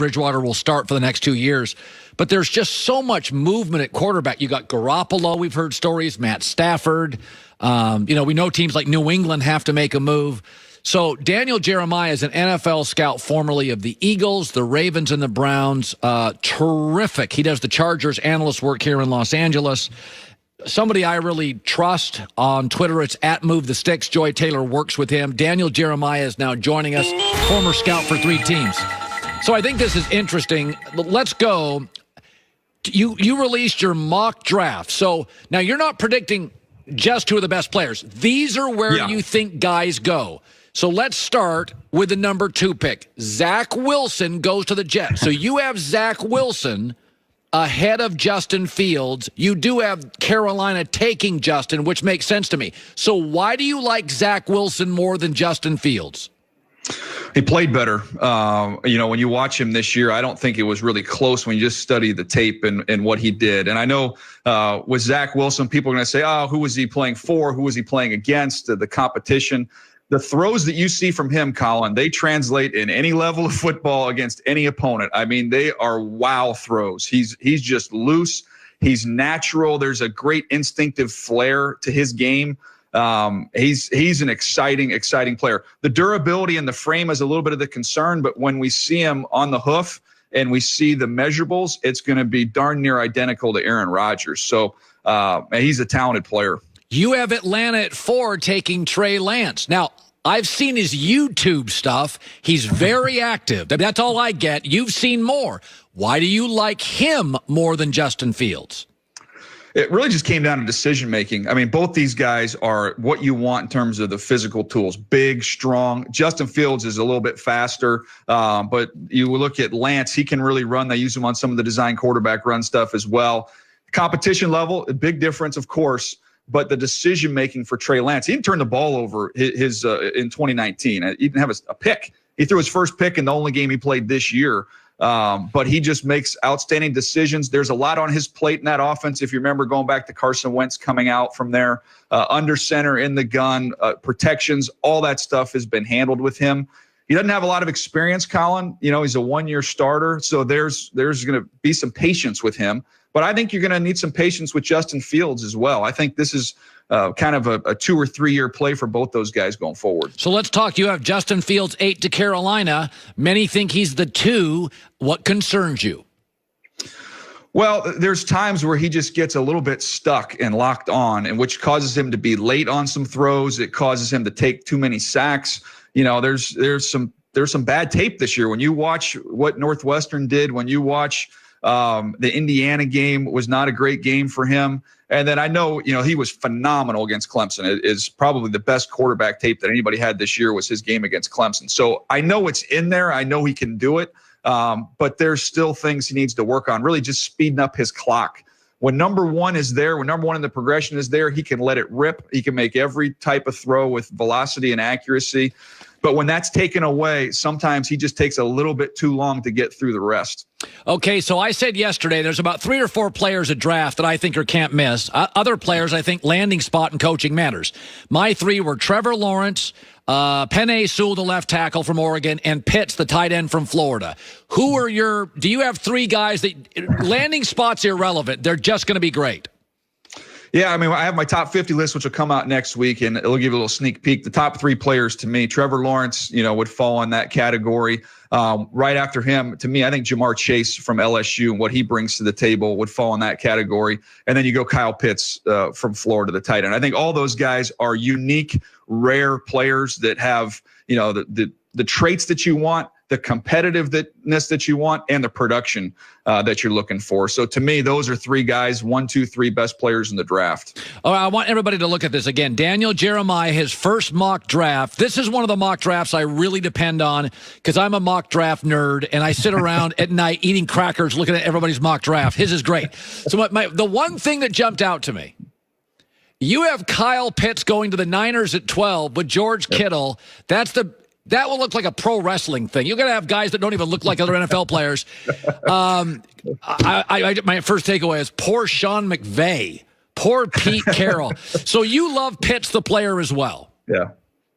Bridgewater will start for the next 2 years. But there's just so much movement at quarterback. You got Garoppolo, we've heard stories, Matt Stafford. We know teams like New England have to make a move. So Daniel Jeremiah is an NFL scout formerly of the Eagles, the Ravens, and the Browns. Terrific. He does the Chargers analyst work here in Los Angeles. Somebody I really trust on Twitter, it's @MoveTheSticks. Joy Taylor works with him. Daniel Jeremiah is now joining us, former scout for 3 teams. So I think this is interesting. Let's go. You released your mock draft. So now you're not predicting just who are the best players. These are where you think guys go. So let's start with the number 2 pick. Zach Wilson goes to the Jets. So you have Zach Wilson ahead of Justin Fields. You do have Carolina taking Justin, which makes sense to me. So why do you like Zach Wilson more than Justin Fields? He played better. When you watch him this year, I don't think it was really close when you just study the tape and what he did. And I know with Zach Wilson, people are going to say, oh, who was he playing for? Who was he playing against? The competition. The throws that you see from him, Colin, they translate in any level of football against any opponent. I mean, they are wow throws. He's just loose. He's natural. There's a great instinctive flair to his game. He's an exciting player. The durability and the frame is a little bit of the concern, but when we see him on the hoof and we see the measurables, it's going to be darn near identical to Aaron Rodgers. So he's a talented player. You have Atlanta at 4 taking Trey Lance. Now, I've seen his YouTube stuff. He's very active. That's all I get. You've seen more. Why do you like him more than Justin Fields? It really just came down to decision-making. I mean, both these guys are what you want in terms of the physical tools. Big, strong. Justin Fields is a little bit faster, but you look at Lance, he can really run. They use him on some of the design quarterback run stuff as well. Competition level, a big difference, of course. But the decision-making for Trey Lance, he didn't turn the ball over his in 2019. He didn't have a pick. He threw his first pick in the only game he played this year. But he just makes outstanding decisions. There's a lot on his plate in that offense. If you remember going back to Carson Wentz coming out from there, under center, in the gun, protections, all that stuff has been handled with him. He doesn't have a lot of experience, Colin. He's a 1-year starter. So there's going to be some patience with him. But I think you're going to need some patience with Justin Fields as well. I think this is kind of a 2 or 3 year play for both those guys going forward. So let's talk. You have Justin Fields 8 to Carolina. Many think he's the 2. What concerns you? Well, there's times where he just gets a little bit stuck and locked on, and which causes him to be late on some throws. It causes him to take too many sacks. There's some bad tape this year. When you watch what Northwestern did, when you watch the Indiana game was not a great game for him. And then I know, he was phenomenal against Clemson. It is probably the best quarterback tape that anybody had this year was his game against Clemson. So I know it's in there. I know he can do it. But there's still things he needs to work on, really just speeding up his clock. When number 1 is there, when number 1 in the progression is there, he can let it rip. He can make every type of throw with velocity and accuracy. But when that's taken away, sometimes he just takes a little bit too long to get through the rest. Okay, so I said yesterday there's about 3 or 4 players at draft that I think are can't miss. Other players, I think landing spot and coaching matters. My 3 were Trevor Lawrence, Penei Sewell, the left tackle from Oregon, and Pitts, the tight end from Florida. Do you have 3 guys that landing spots irrelevant? They're just going to be great. Yeah, I mean, I have my top 50 list, which will come out next week, and it'll give you a little sneak peek. The top 3 players to me, Trevor Lawrence, would fall in that category. Right after him, to me, I think Jamar Chase from LSU and what he brings to the table would fall in that category. And then you go Kyle Pitts from Florida, the tight end. I think all those guys are unique, rare players that have, the traits that you want, the competitiveness that you want, and the production that you're looking for. So to me, those are 3 guys, 1, 2, 3 best players in the draft. All right, I want everybody to look at this again. Daniel Jeremiah, his first mock draft. This is one of the mock drafts I really depend on because I'm a mock draft nerd, and I sit around at night eating crackers looking at everybody's mock draft. His is great. So the one thing that jumped out to me, you have Kyle Pitts going to the Niners at 12 with George Kittle. That will look like a pro wrestling thing. You're going to have guys that don't even look like other NFL players. My first takeaway is poor Sean McVay. Poor Pete Carroll. So you love Pitts, the player, as well. Yeah.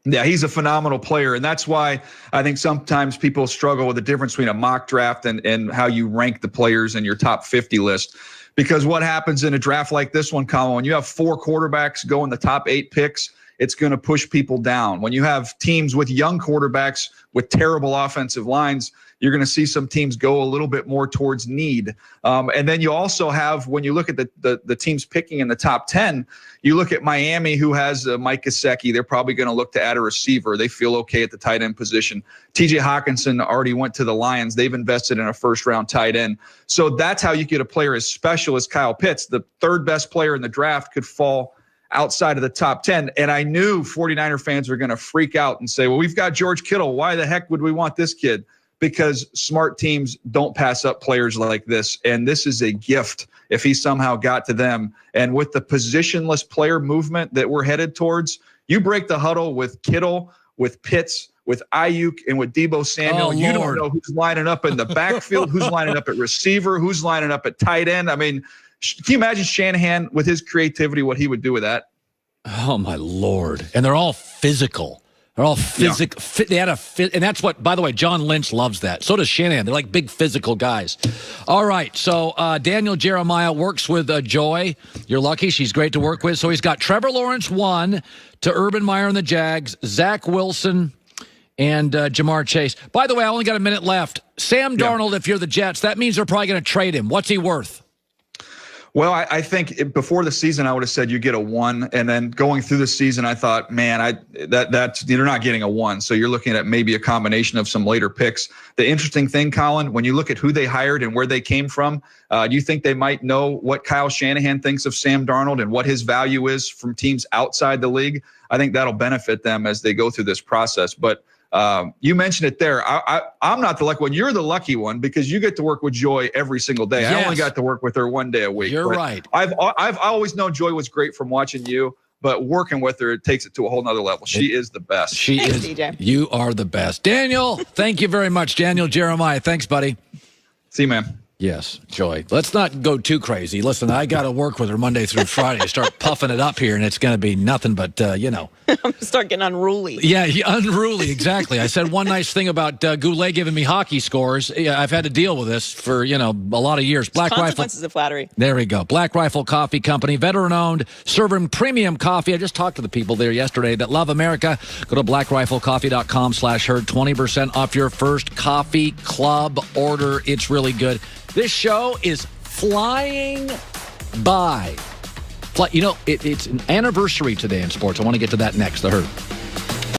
Yeah, he's a phenomenal player, and that's why I think sometimes people struggle with the difference between a mock draft and how you rank the players in your top 50 list. Because what happens in a draft like this one, Colin, when you have 4 quarterbacks go in the top 8 picks, it's going to push people down. When you have teams with young quarterbacks with terrible offensive lines, you're going to see some teams go a little bit more towards need. And then you also have, when you look at the teams picking in the top 10, you look at Miami, who has Mike Gesicki. They're probably going to look to add a receiver. They feel okay at the tight end position. TJ Hawkinson already went to the Lions. They've invested in a first-round tight end. So that's how you get a player as special as Kyle Pitts. The third best player in the draft could fall outside of the top 10. And I knew 49er fans were going to freak out and say, well, we've got George Kittle. Why the heck would we want this kid? Because smart teams don't pass up players like this. And this is a gift if he somehow got to them. And with the positionless player movement that we're headed towards, you break the huddle with Kittle, with Pitts, with Ayuk, and with Deebo Samuel. You don't know who's lining up in the backfield, who's lining up at receiver, who's lining up at tight end. I mean, can you imagine Shanahan with his creativity, what he would do with that? Oh, my Lord. And they're all physical. They're all physical. Yeah. They had and that's what, by the way, John Lynch loves that. So does Shanahan. They're like big physical guys. All right. So Daniel Jeremiah works with Joy. You're lucky. She's great to work with. So he's got Trevor Lawrence 1 to Urban Meyer and the Jags, Zach Wilson, and Jamar Chase. By the way, I only got a minute left. Sam Darnold, if you're the Jets, that means they're probably going to trade him. What's he worth? Well, I think before the season, I would have said you get a 1, and then going through the season, I thought, man, that's you're not getting a 1, so you're looking at maybe a combination of some later picks. The interesting thing, Colin, when you look at who they hired and where they came from, do you think they might know what Kyle Shanahan thinks of Sam Darnold and what his value is from teams outside the league? I think that'll benefit them as they go through this process, but. You mentioned it there. I'm not the lucky one. You're the lucky one because you get to work with Joy every single day. Yes. I only got to work with her 1 day a week. You're right. I've always known Joy was great from watching you, but working with her, it takes it to a whole nother level. She is the best. Thanks, DJ. You are the best. Daniel, thank you very much. Daniel Jeremiah. Thanks, buddy. See you, man. Yes, Joy. Let's not go too crazy. Listen, I got to work with her Monday through Friday. Start puffing it up here, and it's going to be nothing but, I'm going to start getting unruly. Yeah, unruly, exactly. I said one nice thing about Goulet giving me hockey scores. Yeah, I've had to deal with this for, a lot of years. Black consequences Rifle, of flattery. There we go. Black Rifle Coffee Company, veteran-owned, serving premium coffee. I just talked to the people there yesterday that love America. Go to blackriflecoffee.com/herd. 20% off your first coffee club order. It's really good. This show is flying by. It's an anniversary today in sports. I want to get to that next. The Herd.